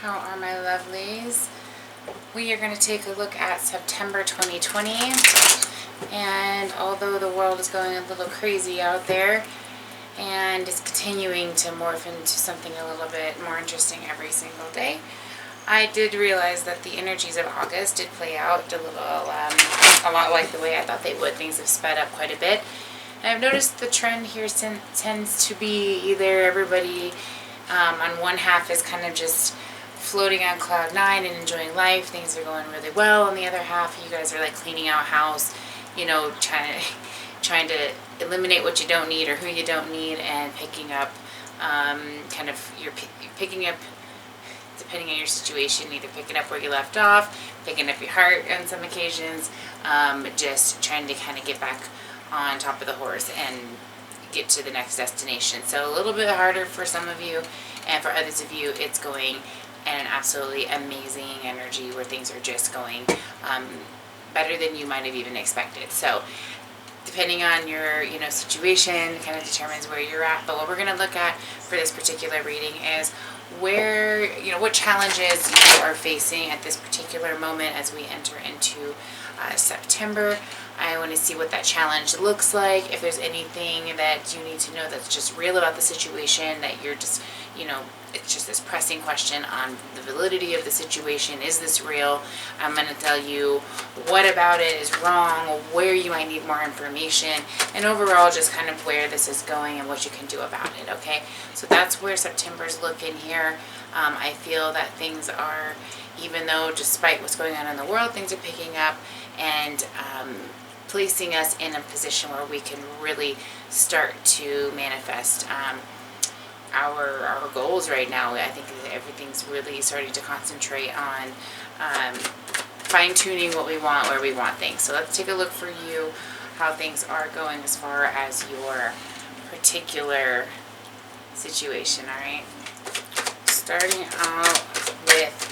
How are my lovelies? We are going to take a look at September 2020. And although the world is going a little crazy out there and is continuing to morph into something a little bit more interesting every single day, I did realize that the energies of August did play out a little, a lot like the way I thought they would. Things have sped up quite a bit. And I've noticed the trend here tends to be either everybody on one half is kind of just floating on cloud nine and enjoying life. Things are going really well. On the other half, you guys are like cleaning out house, you know, trying to eliminate what you don't need or who you don't need, and picking up you're picking up, depending on your situation, either picking up where you left off, picking up your heart on some occasions, just trying to kind of get back on top of the horse and get to the next destination. So a little bit harder for some of you, and for others of you, it's going in an absolutely amazing energy where things are just going better than you might have even expected. So depending on your situation kind of determines where you're at. But what we're going to look at for this particular reading is where, what challenges you are facing at this particular moment as we enter into September. I want to see what that challenge looks like. If there's anything that you need to know that's just real about the situation, that you're just, it's just this pressing question on the validity of the situation. Is this real? I'm going to tell you what about it is wrong, where you might need more information, and overall just kind of where this is going and what you can do about it, okay? So that's where September's looking here. I feel that things are, even though despite what's going on in the world, things are picking up and placing us in a position where we can really start to manifest our goals right now. I think that everything's really starting to concentrate on fine-tuning what we want, where we want things. So let's take a look for you how things are going as far as your particular situation, all right? Starting out with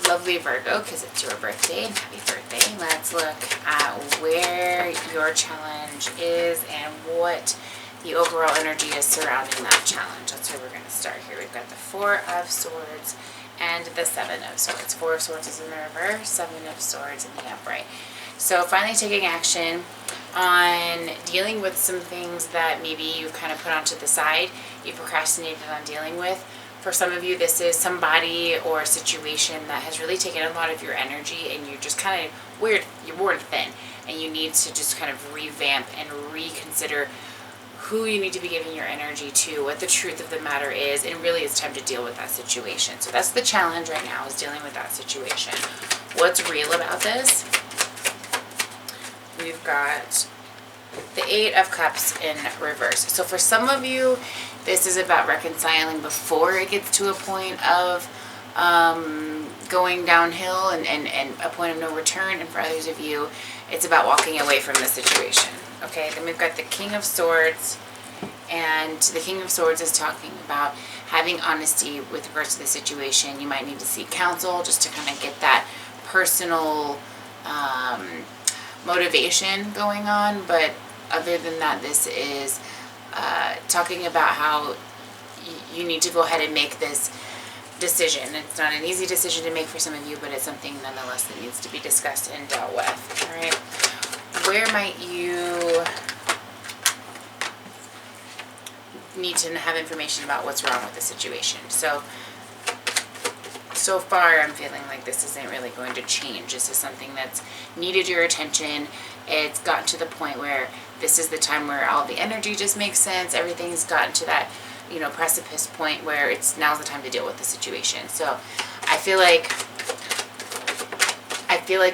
lovely Virgo, because it's your birthday, and happy birthday. Let's look at where your challenge is and what the overall energy is surrounding that challenge. That's where we're going to start here. We've got the Four of Swords and the Seven of Swords. Four of Swords is in the reverse, Seven of Swords in the upright. So finally taking action on dealing with some things that maybe you've kind of put onto the side, you procrastinated on dealing with. For some of you, this is somebody or a situation that has really taken a lot of your energy, and you're just kind of you're worn thin, and you need to just kind of revamp and reconsider who you need to be giving your energy to, what the truth of the matter is, and really it's time to deal with that situation. So that's the challenge right now, is dealing with that situation. What's real about this? We've got the Eight of Cups in reverse. So for some of you, this is about reconciling before it gets to a point of going downhill and a point of no return. And for others of you, it's about walking away from the situation. Okay, then we've got the King of Swords. And the King of Swords is talking about having honesty with regards to the situation. You might need to seek counsel just to kind of get that personal motivation going on. But other than that, this is talking about how you need to go ahead and make this decision. It's not an easy decision to make for some of you, but it's something nonetheless that needs to be discussed and dealt with. All right, where might you need to have information about what's wrong with the situation? So far I'm feeling like this isn't really going to change. This is something that's needed your attention. It's gotten to the point where this is the time where all the energy just makes sense. Everything's gotten to that, precipice point where now's the time to deal with the situation. So I feel like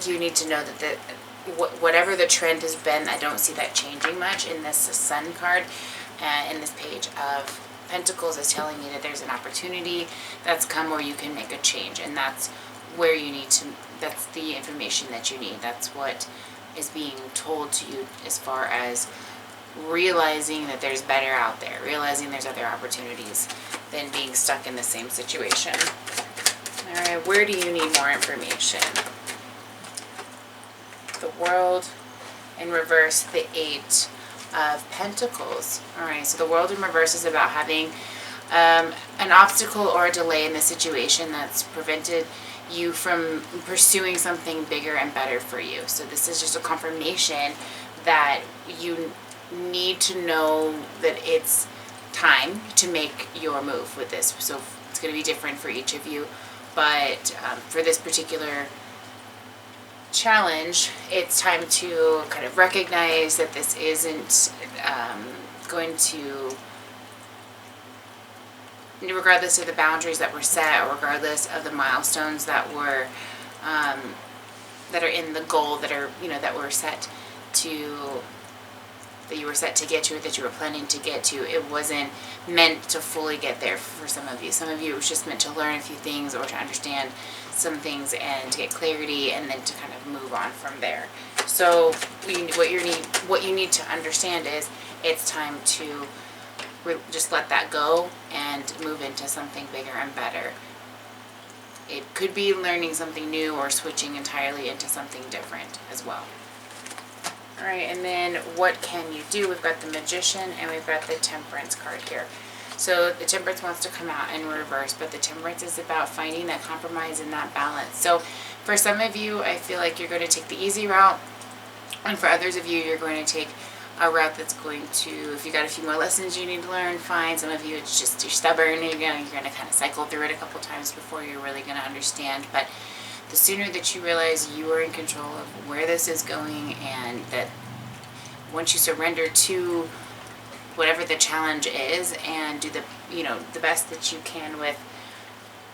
you need to know that whatever the trend has been, I don't see that changing much. In this Sun card, in this Page of Pentacles is telling me that there's an opportunity that's come where you can make a change, and that's where you need to, that's the information that you need. That's what is being told to you as far as realizing that there's better out there, realizing there's other opportunities than being stuck in the same situation. All right, where do you need more information? The World in reverse, the Eight of Pentacles. All right, so the World in reverse is about having an obstacle or a delay in the situation that's prevented you from pursuing something bigger and better for you. So this is just a confirmation that you need to know that it's time to make your move with this. So it's going to be different for each of you, but for this particular challenge, it's time to kind of recognize that this isn't going to, regardless of the boundaries that were set, or regardless of the milestones that were that are in the goal, that are, you know, that were set to, that you were set to get to, or that you were planning to get to, it wasn't meant to fully get there for some of you. Some of you, it was just meant to learn a few things, or to understand some things and to get clarity, and then to kind of move on from there. So what you need to understand is it's time to just let that go and move into something bigger and better. It could be learning something new or switching entirely into something different as well. All right, and then what can you do? We've got the Magician and we've got the Temperance card here. So the Temperance wants to come out in reverse, but the Temperance is about finding that compromise and that balance. So for some of you, I feel like you're going to take the easy route, and for others of you, you're going to take a route that's going to, if you got a few more lessons you need to learn, fine. Some of you, it's just you're stubborn, and you're going to kind of cycle through it a couple times before you're really going to understand. But the sooner that you realize you are in control of where this is going, and that once you surrender to whatever the challenge is and do the, you know, the best that you can with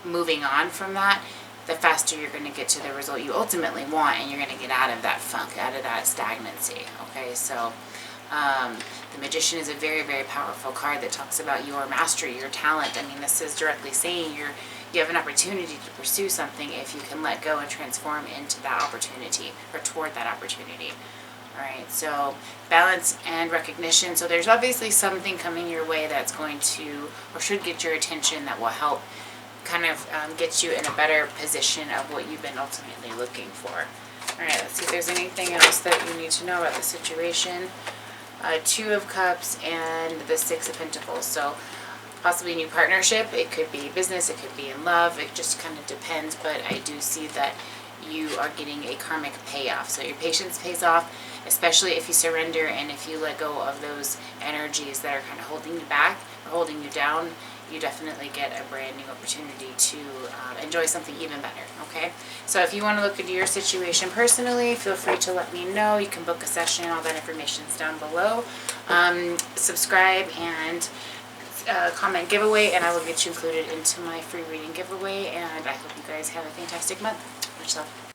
moving on from that, the faster you're going to get to the result you ultimately want, and you're going to get out of that funk, out of that stagnancy. Okay, so the Magician is a very, very powerful card that talks about your mastery, your talent. I mean, this is directly saying you have an opportunity to pursue something if you can let go and transform into that opportunity, or toward that opportunity. All right, so balance and recognition. So there's obviously something coming your way that's going to, or should get your attention, that will help kind of get you in a better position of what you've been ultimately looking for. All right, let's see if there's anything else that you need to know about the situation. Two of Cups and the Six of Pentacles. So possibly a new partnership. It could be business, it could be in love. It just kind of depends, but I do see that you are getting a karmic payoff. So your patience pays off, especially if you surrender and if you let go of those energies that are kind of holding you back or holding you down. You definitely get a brand new opportunity to enjoy something even better, okay? So if you want to look into your situation personally, feel free to let me know. You can book a session. All that information is down below. Subscribe and comment giveaway, and I will get you included into my free reading giveaway. And I hope you guys have a fantastic month. Yourself.